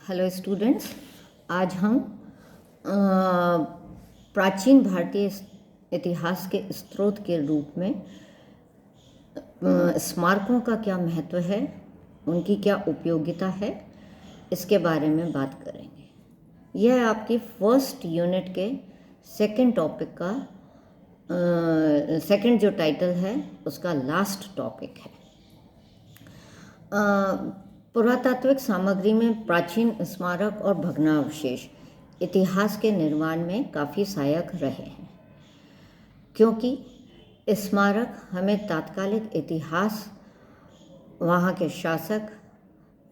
Hello students, आज हम प्राचीन भारतीय इतिहास के स्रोत के रूप में स्मारकों का क्या महत्व है, उनकी क्या उपयोगिता है, इसके बारे में बात करेंगे। यह आपकी फर्स्ट यूनिट के सेकंड टॉपिक का सेकंड जो टाइटल है उसका लास्ट टॉपिक है। पुरातात्विक सामग्री में प्राचीन स्मारक और भग्नावशेष इतिहास के निर्माण में काफ़ी सहायक रहे हैं, क्योंकि स्मारक हमें तात्कालिक इतिहास, वहाँ के शासक,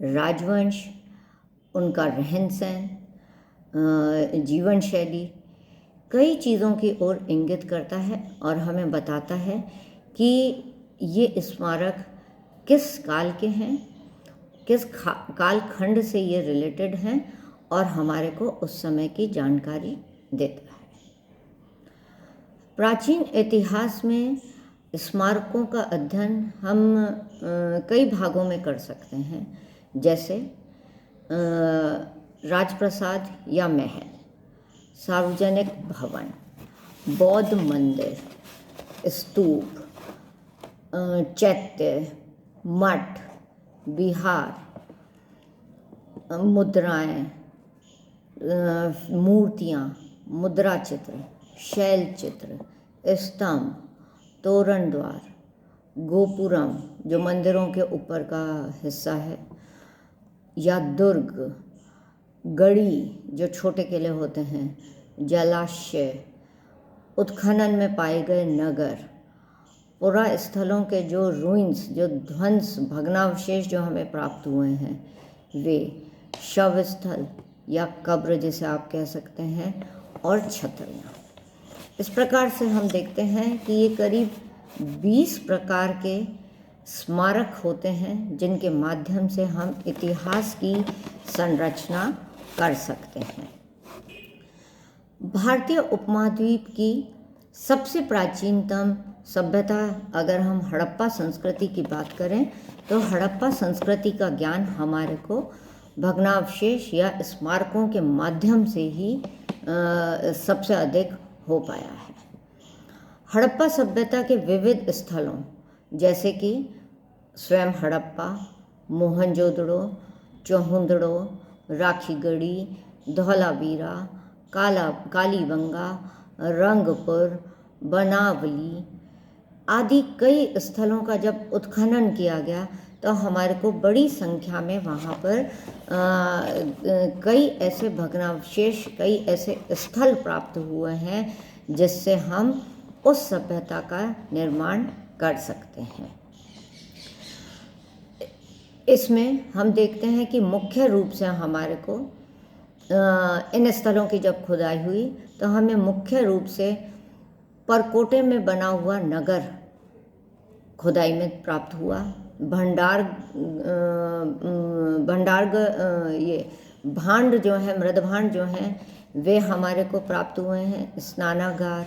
राजवंश, उनका रहन सहन, जीवन शैली, कई चीज़ों की ओर इंगित करता है और हमें बताता है कि ये स्मारक किस काल के हैं, किस कालखंड से ये रिलेटेड हैं और हमारे को उस समय की जानकारी देता है। प्राचीन इतिहास में स्मारकों का अध्ययन हम कई भागों में कर सकते हैं, जैसे राजप्रासाद या महल, सार्वजनिक भवन, बौद्ध मंदिर, स्तूप, चैत्य, मठ, विहार, मुद्राएं, मूर्तियाँ, मुद्रा चित्र, शैल चित्र, स्तंभ, तोरण द्वार, गोपुरम जो मंदिरों के ऊपर का हिस्सा है, या दुर्ग, गढ़ी जो छोटे किले होते हैं, जलाशय, उत्खनन में पाए गए नगर, पुरा स्थलों के जो रूइंस, जो ध्वंस, भग्नावशेष जो हमें प्राप्त हुए हैं, वे शव स्थल या कब्र जिसे आप कह सकते हैं, और छतरियाँ। इस प्रकार से हम देखते हैं कि ये करीब 20 प्रकार के स्मारक होते हैं जिनके माध्यम से हम इतिहास की संरचना कर सकते हैं। भारतीय उपमहाद्वीप की सबसे प्राचीनतम सभ्यता, अगर हम हड़प्पा संस्कृति की बात करें, तो हड़प्पा संस्कृति का ज्ञान हमारे को भग्नावशेष या स्मारकों के माध्यम से ही सबसे अधिक हो पाया है। हड़प्पा सभ्यता के विविध स्थलों जैसे कि स्वयं हड़प्पा, मोहनजोदड़ो, चौहुंदड़ो, राखीगढ़ी, धौलावीरा, कालीबंगा, रंगपुर, बनावली आदि कई स्थलों का जब उत्खनन किया गया तो हमारे को बड़ी संख्या में वहाँ पर कई ऐसे भग्नावशेष, कई ऐसे स्थल प्राप्त हुए हैं जिससे हम उस सभ्यता का निर्माण कर सकते हैं। इसमें हम देखते हैं कि मुख्य रूप से हमारे को इन स्थलों की जब खुदाई हुई तो हमें मुख्य रूप से परकोटे में बना हुआ नगर खुदाई में प्राप्त हुआ। ये भांड जो है, मृदभांड जो हैं, वे हमारे को प्राप्त हुए हैं। स्नानागार,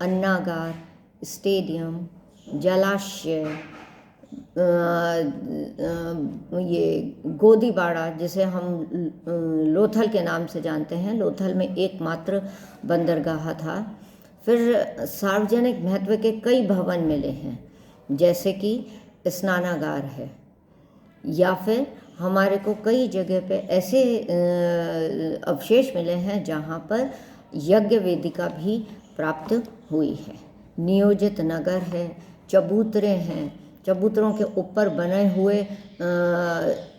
अन्नागार, स्टेडियम, जलाशय, ये गोदीबाड़ा जिसे हम लोथल के नाम से जानते हैं, लोथल में एकमात्र बंदरगाह था। फिर सार्वजनिक महत्व के कई भवन मिले हैं, जैसे कि स्नानागार है, या फिर हमारे को कई जगह पे ऐसे अवशेष मिले हैं जहाँ पर यज्ञ वेदिका भी प्राप्त हुई है। नियोजित नगर है, चबूतरे हैं, चबूतरों के ऊपर बने हुए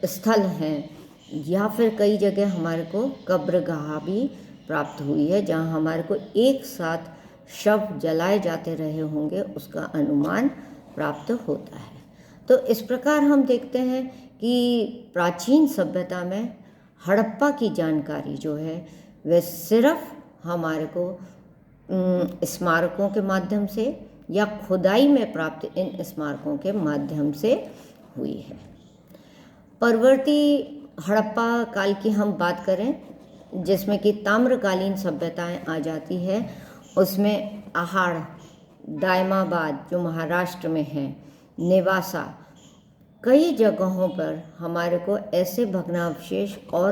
स्थल हैं, या फिर कई जगह हमारे को कब्रगाह भी प्राप्त हुई है जहाँ हमारे को एक साथ शव जलाए जाते रहे होंगे उसका अनुमान प्राप्त होता है। तो इस प्रकार हम देखते हैं कि प्राचीन सभ्यता में हड़प्पा की जानकारी जो है वह सिर्फ हमारे को स्मारकों के माध्यम से या खुदाई में प्राप्त इन स्मारकों के माध्यम से हुई है। परवर्ती हड़प्पा काल की हम बात करें, जिसमें कि ताम्रकालीन सभ्यताएं आ जाती है, उसमें आहाड़, दायमाबाद जो महाराष्ट्र में है, नेवासा, कई जगहों पर हमारे को ऐसे भग्नावशेष और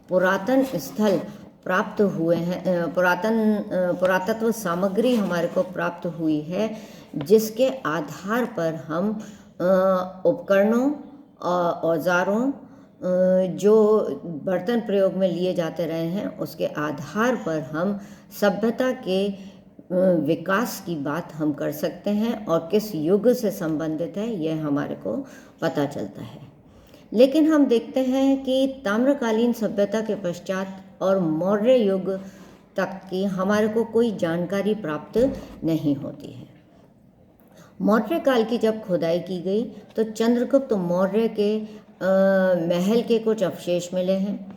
पुरातन स्थल प्राप्त हुए हैं, पुरातत्व सामग्री हमारे को प्राप्त हुई है, जिसके आधार पर हम उपकरणों औजारों जो बर्तन प्रयोग में लिए जाते रहे हैं उसके आधार पर हम सभ्यता के विकास की बात हम कर सकते हैं और किस युग से संबंधित है यह हमारे को पता चलता है। लेकिन हम देखते हैं कि ताम्रकालीन सभ्यता के पश्चात और मौर्य युग तक की हमारे को कोई जानकारी प्राप्त नहीं होती है। मौर्य काल की जब खुदाई की गई तो चंद्रगुप्त मौर्य के महल के कुछ अवशेष मिले हैं,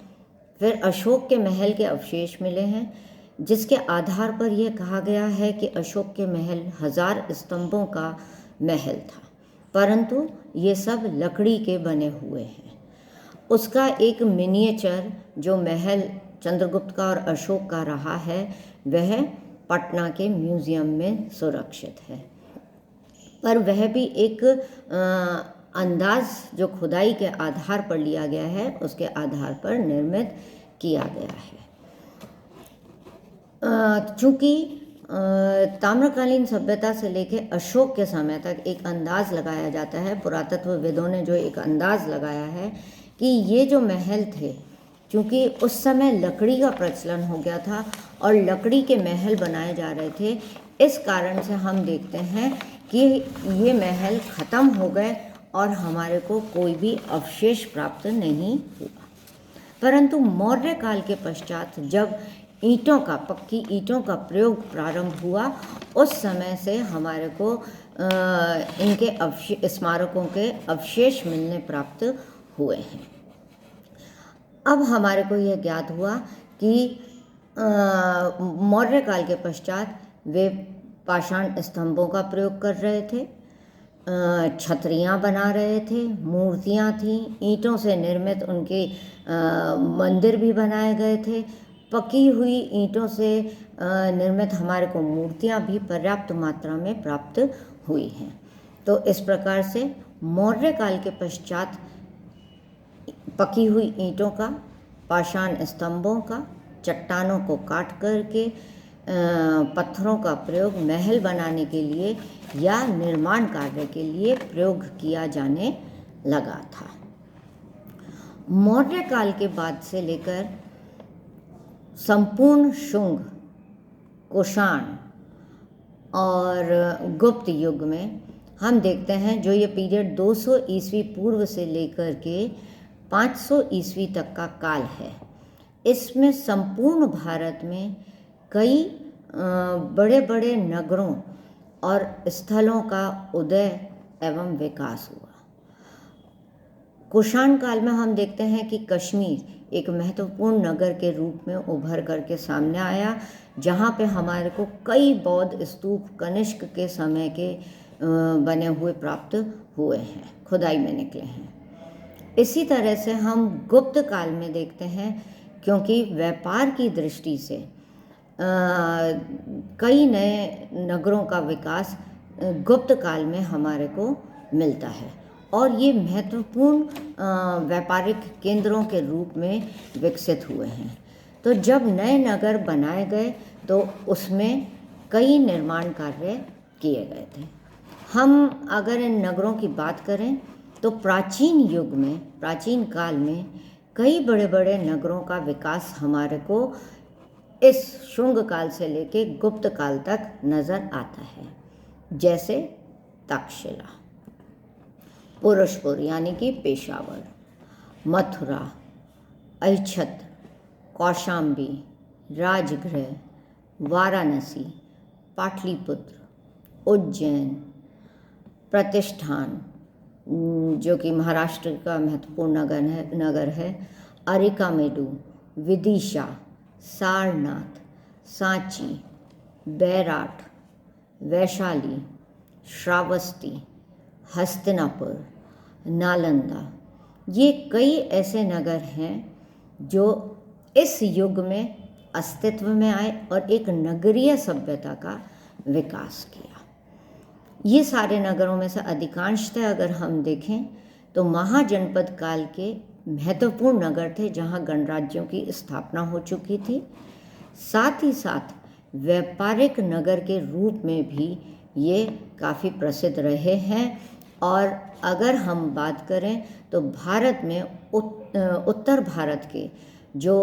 फिर अशोक के महल के अवशेष मिले हैं, जिसके आधार पर यह कहा गया है कि अशोक के महल 1000 स्तंभों का महल था, परंतु ये सब लकड़ी के बने हुए हैं। उसका एक मिनिएचर जो महल चंद्रगुप्त का और अशोक का रहा है वह पटना के म्यूज़ियम में सुरक्षित है, पर वह भी एक अंदाज जो खुदाई के आधार पर लिया गया है उसके आधार पर निर्मित किया गया है। चूँकि ताम्रकालीन सभ्यता से लेकर अशोक के समय तक एक अंदाज लगाया जाता है, पुरातत्वविदों ने जो एक अंदाज लगाया है कि ये जो महल थे, क्योंकि उस समय लकड़ी का प्रचलन हो गया था और लकड़ी के महल बनाए जा रहे थे, इस कारण से हम देखते हैं कि ये महल ख़त्म हो गए और हमारे को कोई भी अवशेष प्राप्त नहीं हुआ। परंतु मौर्य काल के पश्चात जब पक्की ईंटों का प्रयोग प्रारंभ हुआ, उस समय से हमारे को इनके स्मारकों के अवशेष मिलने प्राप्त हुए हैं। अब हमारे को यह ज्ञात हुआ कि मौर्य काल के पश्चात वे पाषाण स्तंभों का प्रयोग कर रहे थे, छतरियाँ बना रहे थे, मूर्तियाँ थीं, ईंटों से निर्मित उनके मंदिर भी बनाए गए थे, पकी हुई ईंटों से निर्मित हमारे को मूर्तियाँ भी पर्याप्त मात्रा में प्राप्त हुई हैं। तो इस प्रकार से मौर्य काल के पश्चात पकी हुई ईंटों का, पाषाण स्तंभों का, चट्टानों को काट करके पत्थरों का प्रयोग महल बनाने के लिए या निर्माण कार्य के लिए प्रयोग किया जाने लगा था। मौर्य काल के बाद से लेकर संपूर्ण शुंग, कुषाण और गुप्त युग में हम देखते हैं जो ये पीरियड 200 ईस्वी पूर्व से लेकर के 500 ईस्वी तक का काल है, इसमें संपूर्ण भारत में कई बड़े बड़े नगरों और स्थलों का उदय एवं विकास हुआ। कुषाण काल में हम देखते हैं कि कश्मीर एक महत्वपूर्ण नगर के रूप में उभर करके सामने आया, जहाँ पे हमारे को कई बौद्ध स्तूप कनिष्क के समय के बने हुए प्राप्त हुए हैं, खुदाई में निकले हैं। इसी तरह से हम गुप्त काल में देखते हैं, क्योंकि व्यापार की दृष्टि से कई नए नगरों का विकास गुप्त काल में हमारे को मिलता है और ये महत्वपूर्ण व्यापारिक केंद्रों के रूप में विकसित हुए हैं। तो जब नए नगर बनाए गए तो उसमें कई निर्माण कार्य किए गए थे। हम अगर इन नगरों की बात करें तो प्राचीन युग में, प्राचीन काल में कई बड़े बड़े नगरों का विकास हमारे को इस शुंग काल से लेके गुप्त काल तक नज़र आता है, जैसे तक्षशिला, पुरुषपुर यानी कि पेशावर, मथुरा, ऐच्छत, कौशाम्बी, राजगृह, वाराणसी, पाटलिपुत्र, उज्जैन, प्रतिष्ठान जो कि महाराष्ट्र का महत्वपूर्ण नगर है, अरिकामेडू, विदिशा, सारनाथ, सांची, बैराट, वैशाली, श्रावस्ती, हस्तिनापुर, नालंदा, ये कई ऐसे नगर हैं जो इस युग में अस्तित्व में आए और एक नगरीय सभ्यता का विकास किया। ये सारे नगरों में से अधिकांशतः अगर हम देखें तो महाजनपद काल के महत्वपूर्ण नगर थे जहाँ गणराज्यों की स्थापना हो चुकी थी। साथ ही साथ व्यापारिक नगर के रूप में भी ये काफ़ी प्रसिद्ध रहे हैं। और अगर हम बात करें तो भारत में उत्तर भारत के जो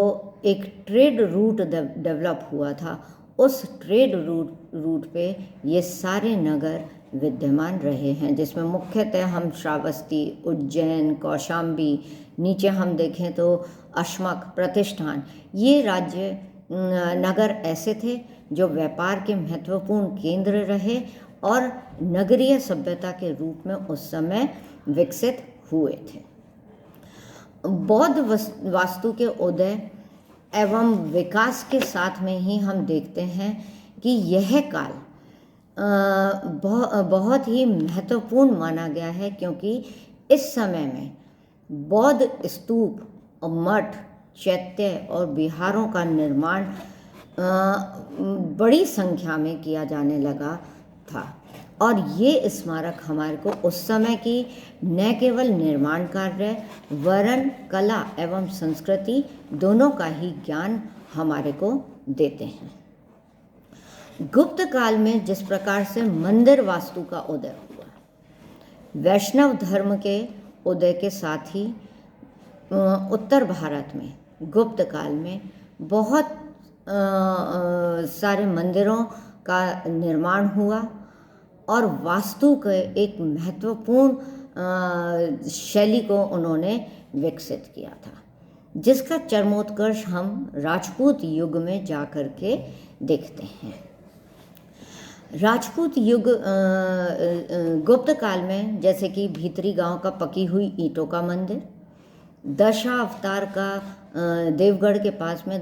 एक ट्रेड रूट डेवलप हुआ था, उस ट्रेड रूट पे ये सारे नगर विद्यमान रहे हैं, जिसमें मुख्यतः हम श्रावस्ती, उज्जैन, कौशाम्बी, नीचे हम देखें तो अश्मक, प्रतिष्ठान, ये राज्य नगर ऐसे थे जो व्यापार के महत्वपूर्ण केंद्र रहे और नगरीय सभ्यता के रूप में उस समय विकसित हुए थे। बौद्ध वास्तु के उदय एवं विकास के साथ में ही हम देखते हैं कि यह काल बहुत ही महत्वपूर्ण माना गया है, क्योंकि इस समय में बौद्ध स्तूप और मठ, चैत्य और विहारों का निर्माण बड़ी संख्या में किया जाने लगा था। और ये स्मारक हमारे को उस समय की न केवल निर्माण कार्य वरन कला एवं संस्कृति दोनों का ही ज्ञान हमारे को देते हैं। गुप्त काल में जिस प्रकार से मंदिर वास्तु का उदय हुआ, वैष्णव धर्म के उदय के साथ ही उत्तर भारत में गुप्त काल में बहुत सारे मंदिरों का निर्माण हुआ और वास्तु के एक महत्वपूर्ण शैली को उन्होंने विकसित किया था, जिसका चरमोत्कर्ष हम राजपूत युग में जाकर के देखते हैं। राजपूत युग गुप्त काल में जैसे कि भीतरी गांव का पकी हुई ईंटों का मंदिर, दशावतार का देवगढ़ के पास में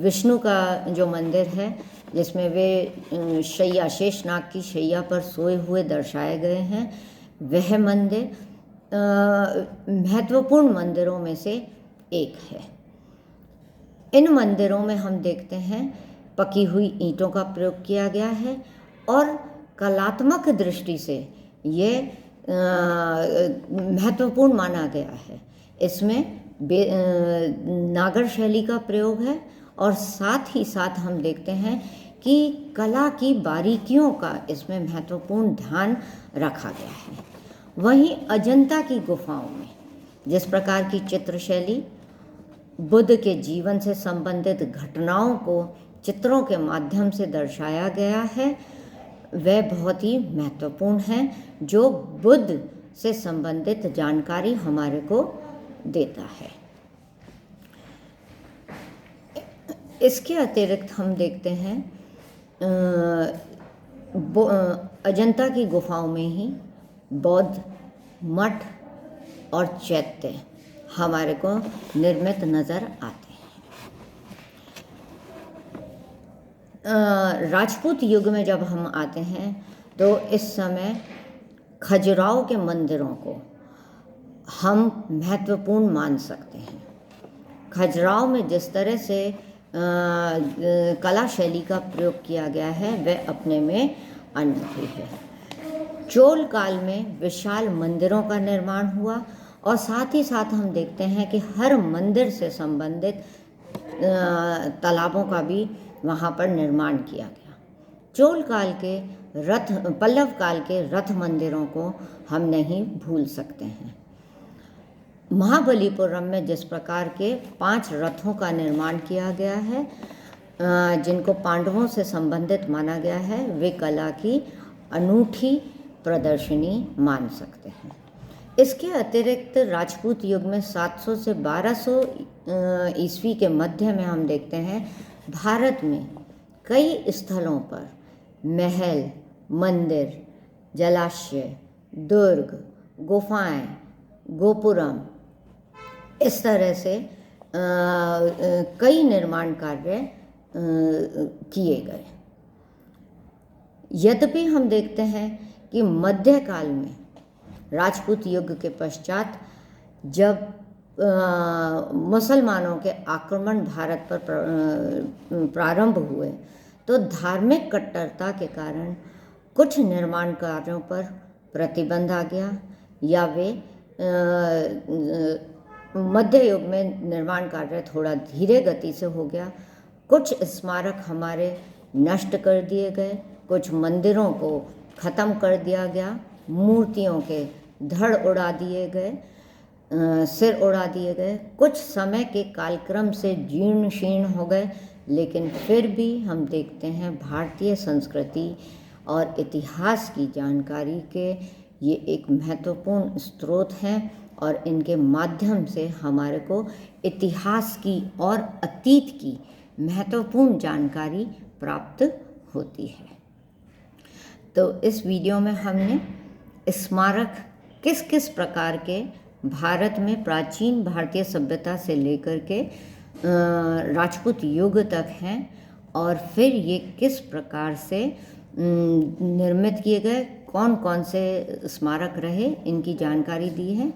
विष्णु का जो मंदिर है, जिसमें वे शैया, शेषनाग की शैया पर सोए हुए दर्शाए गए हैं, वह मंदिर महत्वपूर्ण मंदिरों में से एक है। इन मंदिरों में हम देखते हैं पकी हुई ईंटों का प्रयोग किया गया है और कलात्मक दृष्टि से ये महत्वपूर्ण माना गया है। इसमें नागर शैली का प्रयोग है और साथ ही साथ हम देखते हैं कि कला की बारीकियों का इसमें महत्वपूर्ण ध्यान रखा गया है। वहीं अजंता की गुफाओं में जिस प्रकार की चित्रशैली बुद्ध के जीवन से संबंधित घटनाओं को चित्रों के माध्यम से दर्शाया गया है, वह बहुत ही महत्वपूर्ण है, जो बुद्ध से संबंधित जानकारी हमारे को देता है। इसके अतिरिक्त हम देखते हैं अजंता की गुफाओं में ही बौद्ध मठ और चैत्य हमारे को निर्मित नज़र आते हैं। राजपूत युग में जब हम आते हैं तो इस समय खजुराहो के मंदिरों को हम महत्वपूर्ण मान सकते हैं। खजुराहो में जिस तरह से कला शैली का प्रयोग किया गया है वह अपने में अनूठी है। चोल काल में विशाल मंदिरों का निर्माण हुआ और साथ ही साथ हम देखते हैं कि हर मंदिर से संबंधित तालाबों का भी वहाँ पर निर्माण किया गया। चोल काल के पल्लव काल के रथ मंदिरों को हम नहीं भूल सकते हैं। महाबलीपुरम में जिस प्रकार के 5 रथों का निर्माण किया गया है, जिनको पांडवों से संबंधित माना गया है, वे कला की अनूठी प्रदर्शनी मान सकते हैं। इसके अतिरिक्त राजपूत युग में 700 से 1200 ईस्वी के मध्य में हम देखते हैं भारत में कई स्थलों पर महल, मंदिर, जलाशय, दुर्ग, गुफाएं, गोपुरम, इस तरह से कई निर्माण कार्य किए गए। यद्यपि हम देखते हैं कि मध्यकाल में राजपूत युग के पश्चात जब मुसलमानों के आक्रमण भारत पर प्रारंभ हुए तो धार्मिक कट्टरता के कारण कुछ निर्माण कार्यों पर प्रतिबंध आ गया या वे मध्य युग में निर्माण कार्य थोड़ा धीरे गति से हो गया। कुछ स्मारक हमारे नष्ट कर दिए गए, कुछ मंदिरों को ख़त्म कर दिया गया, मूर्तियों के धड़ उड़ा दिए गए, सिर उड़ा दिए गए, कुछ समय के कालक्रम से जीर्ण शीर्ण हो गए, लेकिन फिर भी हम देखते हैं भारतीय संस्कृति और इतिहास की जानकारी के ये एक महत्वपूर्ण स्रोत हैं और इनके माध्यम से हमारे को इतिहास की और अतीत की महत्वपूर्ण जानकारी प्राप्त होती है। तो इस वीडियो में हमने स्मारक किस किस प्रकार के भारत में प्राचीन भारतीय सभ्यता से लेकर के राजपूत युग तक हैं और फिर ये किस प्रकार से निर्मित किए गए, कौन कौन से स्मारक रहे, इनकी जानकारी दी है।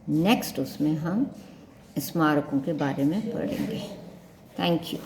नेक्स्ट उसमें हम स्मारकों के बारे में पढ़ेंगे। Thank you.